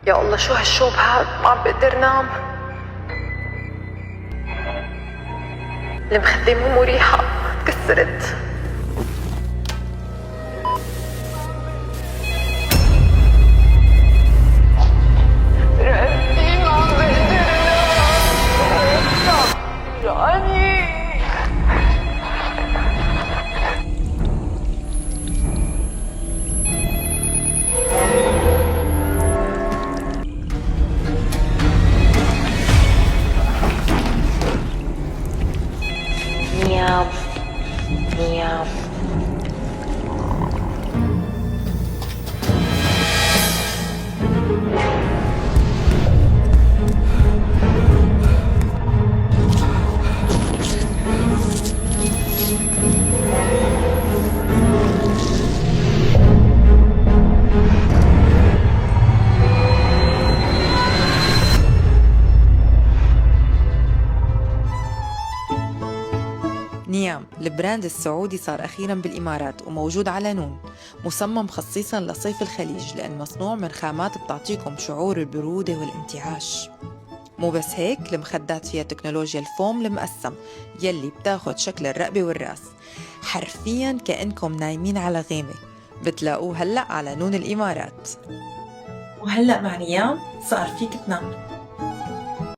يا الله شو هالشوب هاد، ما عم بقدر نام. المخدة مو مريحة، تكسرت. رقبتي ما عم بقدر نام، وجعاني. مياو مياو. نيام البراند السعودي صار أخيراً بالإمارات وموجود على نون، مصمم خصيصاً لصيف الخليج لأن مصنوع من خامات بتعطيكم شعور البرودة والانتعاش. مو بس هيك، المخدات فيها تكنولوجيا الفوم المقسم يلي بتاخد شكل الرقبة والراس، حرفياً كأنكم نايمين على غيمة. بتلاقوه هلأ على نون الإمارات. وهلأ مع نيام صار فيك تنام.